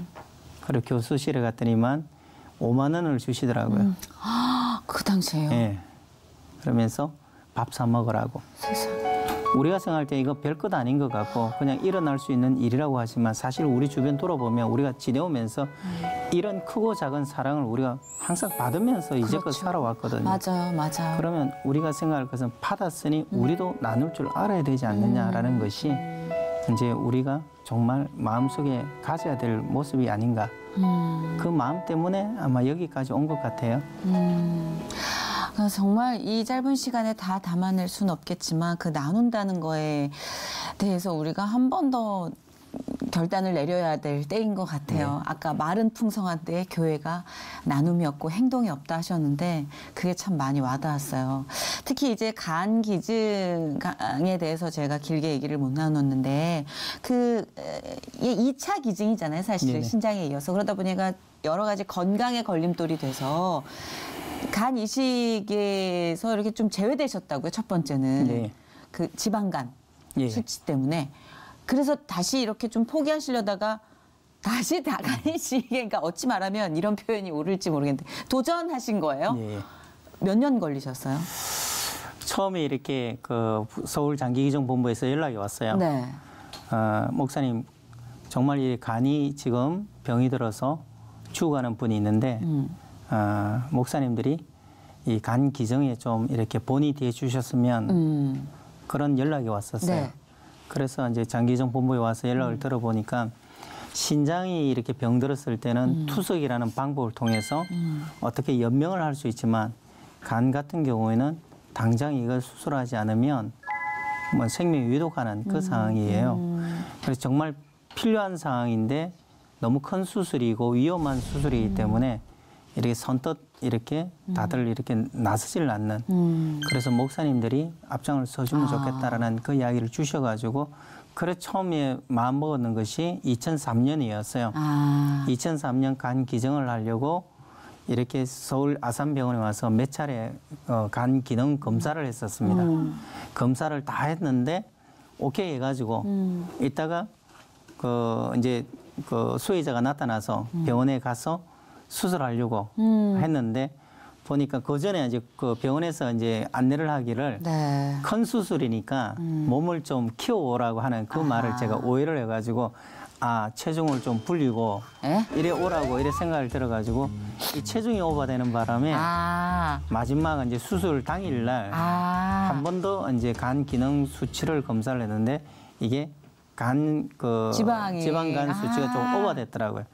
그리고 교수실에 갔더니만 5만 원을 주시더라고요. 그 당시에요? 네. 그러면서 밥 사 먹으라고. 세상에. 우리가 생각할 때 이거 별것 아닌 것 같고 그냥 일어날 수 있는 일이라고 하지만 사실 우리 주변 돌아보면 우리가 지내오면서 이런 크고 작은 사랑을 우리가 항상 받으면서 이제껏 그렇죠. 살아왔거든요. 맞아요, 맞아요. 그러면 우리가 생각할 것은 받았으니 우리도 나눌 줄 알아야 되지 않느냐라는 것이 이제 우리가 정말 마음속에 가져야 될 모습이 아닌가. 그 마음 때문에 아마 여기까지 온 것 같아요. 정말 이 짧은 시간에 다 담아낼 수는 없겠지만 그 나눈다는 거에 대해서 우리가 한 번 더 결단을 내려야 될 때인 것 같아요. 네. 아까 말은 풍성한데 교회가 나눔이 없고 행동이 없다 하셨는데 그게 참 많이 와닿았어요. 특히 이제 간 기증에 대해서 제가 길게 얘기를 못 나눴는데 그 2차 기증이잖아요. 사실 네네. 신장에 이어서 그러다 보니까 여러 가지 건강에 걸림돌이 돼서 간 이식에서 이렇게 좀 제외되셨다고요. 첫 번째는 네. 그 지방간 예. 수치 때문에 그래서 다시 이렇게 좀 포기하시려다가 다시 간 이식에 그러니까 어찌 말하면 이런 표현이 옳을지 모르겠는데 도전하신 거예요. 예. 몇 년 걸리셨어요? 처음에 이렇게 그 서울 장기기증본부에서 연락이 왔어요. 네. 목사님 정말 이 간이 지금 병이 들어서 죽어가는 분이 있는데 목사님들이 이 간 기증에 좀 이렇게 본이 돼 주셨으면 그런 연락이 왔었어요. 네. 그래서 이제 장기정 본부에 와서 연락을 들어보니까 신장이 이렇게 병들었을 때는 투석이라는 방법을 통해서 어떻게 연명을 할 수 있지만 간 같은 경우에는 당장 이걸 수술하지 않으면 뭐 생명이 위독하는 그 상황이에요. 그래서 정말 필요한 상황인데 너무 큰 수술이고 위험한 수술이기 때문에 이렇게 선뜻 이렇게 다들 이렇게 나서질 않는 그래서 목사님들이 앞장을 서주면 좋겠다라는 그 이야기를 주셔가지고 그래 처음에 마음먹었는 것이 2003년이었어요. 2003년 간 기증을 하려고 이렇게 서울 아산병원에 와서 몇 차례 간 기능 검사를 했었습니다. 검사를 다 했는데 오케이 해가지고 이따가 이제 수혜자가 나타나서 병원에 가서 수술하려고 했는데 보니까 그 전에 이제 그 병원에서 이제 안내를 하기를 네. 큰 수술이니까 몸을 좀 키워오라고 하는 그 말을 제가 오해를 해가지고 체중을 좀 불리고 이래 오라고 이래 생각을 들어가지고 이 체중이 오버되는 바람에 마지막 이제 수술 당일날 한 번 더 이제 간 기능 수치를 검사를 했는데 이게 지방간 수치가 좀 오버됐더라고요.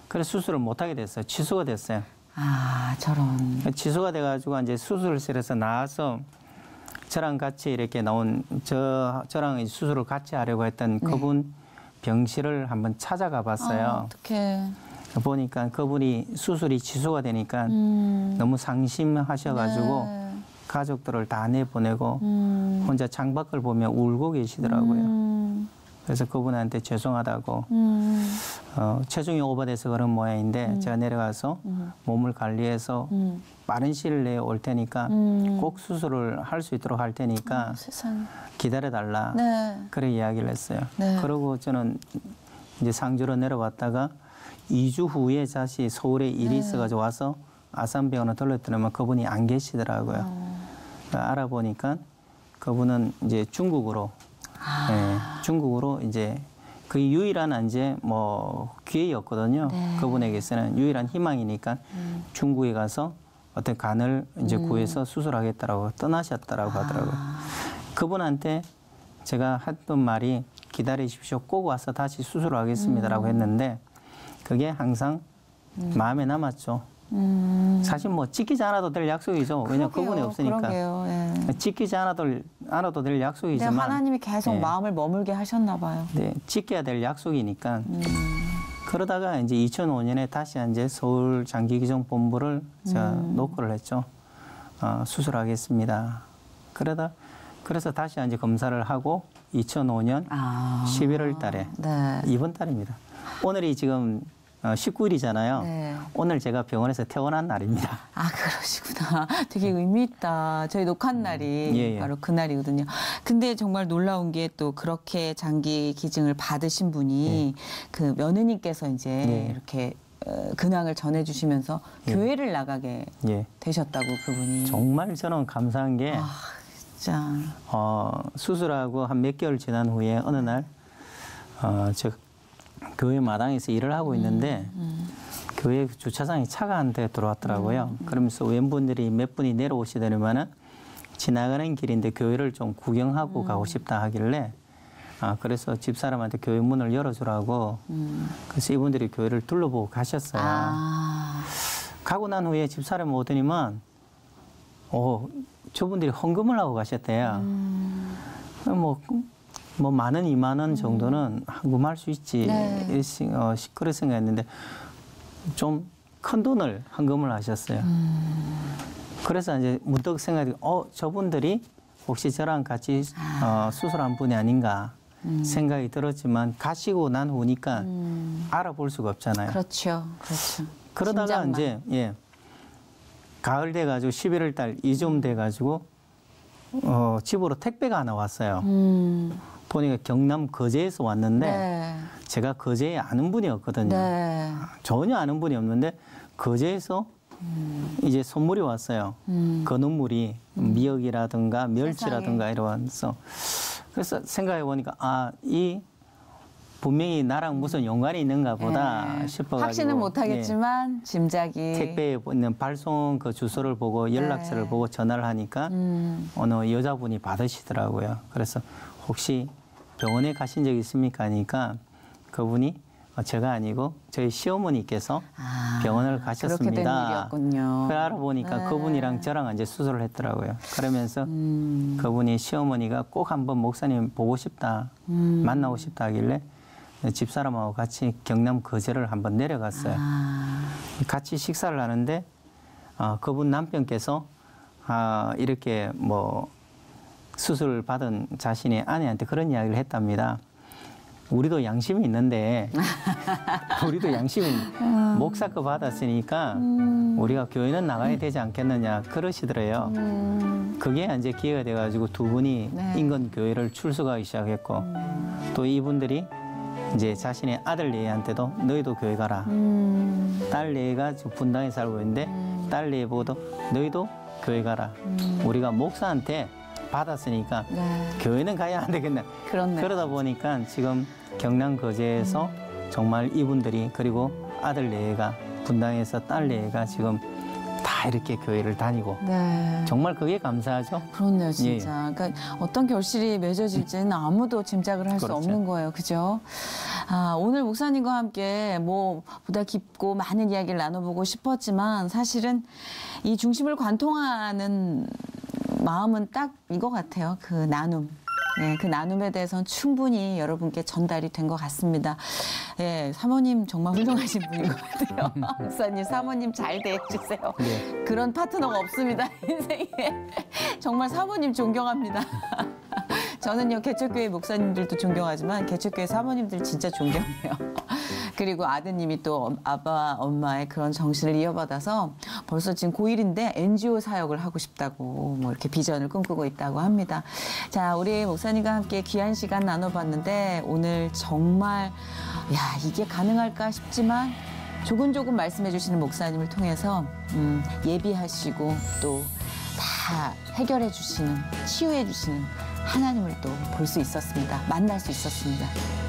그래서 수술을 못하게 됐어요. 취소가 됐어요. 저런. 취소가 돼가지고 이제 수술실에서 나와서 저랑 같이 이렇게 나온 저랑 수술을 같이 하려고 했던 그분 병실을 한번 찾아가 봤어요. 어떡해. 보니까 그분이 수술이 취소가 되니까 너무 상심하셔가지고 가족들을 다 내보내고 혼자 창밖을 보며 울고 계시더라고요. 그래서 그분한테 죄송하다고 체중이 오버돼서 그런 모양인데 제가 내려가서 몸을 관리해서 빠른 시일 내에 올 테니까 꼭 수술을 할 수 있도록 할 테니까 기다려달라. 그래 이야기를 했어요. 그러고 저는 이제 상주로 내려왔다가 2주 후에 다시 서울에 일이 있어가지고 와서 아산병원을 들렀더니만 그분이 안 계시더라고요. 알아보니까 그분은 이제 중국으로 중국으로 이제 그 유일한 이제 뭐 기회였거든요. 그분에게서는 유일한 희망이니까 중국에 가서 어떤 간을 이제 구해서 수술하겠다라고 떠나셨다라고 하더라고요. 그분한테 제가 했던 말이 기다리십시오. 꼭 와서 다시 수술하겠습니다라고 했는데 그게 항상 마음에 남았죠. 사실 뭐 지키지 않아도 될 약속이죠. 왜냐 그분이 없으니까. 그러게요. 지키지 않아도 될 약속이지만. 근데 하나님이 계속 마음을 머물게 하셨나 봐요. 네, 지켜야 될 약속이니까. 그러다가 이제 2005년에 다시 이제 서울 장기기증본부를 제가 노크를 했죠. 수술하겠습니다. 그래서 다시 이제 검사를 하고 2005년 11월 달에 이번 달입니다. 오늘이 지금 19일이잖아요. 오늘 제가 병원에서 퇴원한 날입니다. 그러시구나. 되게 의미 있다. 저희 녹화한 날이 바로 그날이거든요. 근데 정말 놀라운 게 또 그렇게 장기 기증을 받으신 분이 그 며느님께서 이제 이렇게 근황을 전해주시면서 교회를 나가게 되셨다고 그분이. 정말 저는 감사한 게 진짜. 수술하고 한 몇 개월 지난 후에 어느 날 저 교회 마당에서 일을 하고 있는데 교회 주차장에 차가 한 대 들어왔더라고요. 그러면서 왼분들이 몇 분이 내려오시더니만은 지나가는 길인데 교회를 좀 구경하고 가고 싶다 하길래 그래서 집사람한테 교회 문을 열어주라고 그래서 이분들이 교회를 둘러보고 가셨어요. 가고 난 후에 집사람이 오더니만 저분들이 헌금을 하고 가셨대요. 뭐 10,000원, 20,000원 정도는 헌금할 수 있지. 그런 생각했는데 좀 큰 돈을 헌금을 하셨어요. 그래서 이제 문득 생각이 저분들이 혹시 저랑 같이 수술한 분이 아닌가 생각이 들었지만 가시고 난 후니까 알아볼 수가 없잖아요. 그렇죠. 그러다가 심장만. 이제 가을 돼가지고 11월 달 이쯤 돼가지고 집으로 택배가 하나 왔어요. 보니까 경남 거제에서 왔는데 제가 거제에 아는 분이 없거든요. 전혀 아는 분이 없는데 거제에서 이제 선물이 왔어요. 건어물이 미역이라든가 멸치라든가 이러면서 그래서 생각해 보니까 이 분명히 나랑 무슨 연관이 있는가 보다 싶어가지고. 확신은 못하겠지만 짐작이. 택배에 있는 발송 그 주소를 보고 연락처를 보고 전화를 하니까 어느 여자분이 받으시더라고요. 그래서 혹시 병원에 가신 적 있습니까? 하니까 그분이 제가 아니고 저희 시어머니께서 병원을 가셨습니다. 그렇게 된 일이었군요. 그걸 알아보니까 그분이랑 저랑 이제 수술을 했더라고요. 그러면서 그분이 시어머니가 꼭 한번 목사님 보고 싶다, 만나고 싶다 하길래 집사람하고 같이 경남 거제를 한번 내려갔어요. 같이 식사를 하는데 그분 남편께서 이렇게 뭐 수술을 받은 자신의 아내한테 그런 이야기를 했답니다. 우리도 양심이 있는데 우리도 양심이 목사급 받았으니까 우리가 교회는 나가야 되지 않겠느냐 그러시더래요. 그게 이제 기회가 돼가지고 두 분이 인근 교회를 출석하기 시작했고 또 이분들이 이제 자신의 아들 내한테도 너희도 교회 가라. 딸 내가 지금 분당에 살고 있는데 딸 내보고도 너희도 교회 가라. 우리가 목사한테 받았으니까 교회는 가야 안 되겠네. 그렇네. 그러다 보니까 지금 경남 거제에서 정말 이분들이 그리고 아들 내가 분당에서 딸 내가 지금 다 이렇게 교회를 다니고 정말 그게 감사하죠. 그렇네요, 진짜. 그러니까 어떤 결실이 맺어질지는 아무도 짐작을 할 수 없는 거예요, 그죠? 오늘 목사님과 함께 뭐 보다 깊고 많은 이야기를 나눠보고 싶었지만 사실은 이 중심을 관통하는 마음은 딱 이거 같아요. 그 나눔. 네, 그 나눔에 대해서는 충분히 여러분께 전달이 된 것 같습니다. 예, 사모님 정말 훌륭하신 분인 것 같아요. 목사님, 사모님 잘 대해주세요. 그런 파트너가 없습니다, 인생에. 정말 사모님 존경합니다. 저는요, 개척교회 목사님들도 존경하지만 개척교회 사모님들 진짜 존경해요. 그리고 아드님이 또 아빠, 엄마의 그런 정신을 이어받아서 벌써 지금 고1인데 NGO 사역을 하고 싶다고 뭐 이렇게 비전을 꿈꾸고 있다고 합니다. 자, 우리 목사님과 함께 귀한 시간 나눠봤는데 오늘 정말 이게 가능할까 싶지만 조금조금 말씀해 주시는 목사님을 통해서 예비하시고 또 다 해결해 주시는, 치유해 주시는 하나님을 또 볼 수 있었습니다. 만날 수 있었습니다.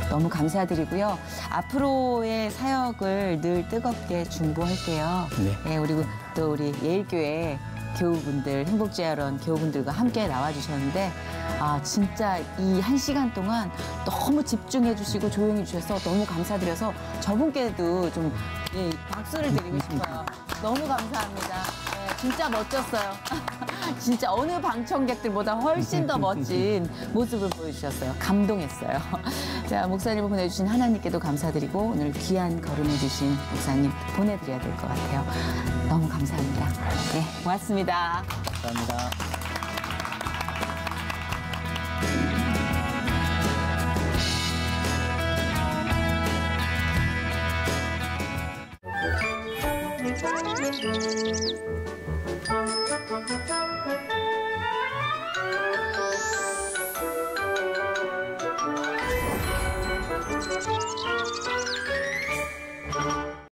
너무 감사드리고요. 앞으로의 사역을 늘 뜨겁게 중보할게요. 네, 그리고 또 우리 예일교회 교우분들, 행복제아론 교우분들과 함께 나와주셨는데 진짜 이 1시간 동안 너무 집중해 주시고 조용히 주셔서 너무 감사드려서 저분께도 좀 박수를 드리고 싶어요. 너무 감사합니다. 네, 진짜 멋졌어요. 진짜 어느 방청객들보다 훨씬 더 멋진 모습을 보여주셨어요. 감동했어요. 자, 목사님을 보내주신 하나님께도 감사드리고 오늘 귀한 걸음해주신 목사님 보내드려야 될 것 같아요. 너무 감사합니다. 네, 고맙습니다. 감사합니다.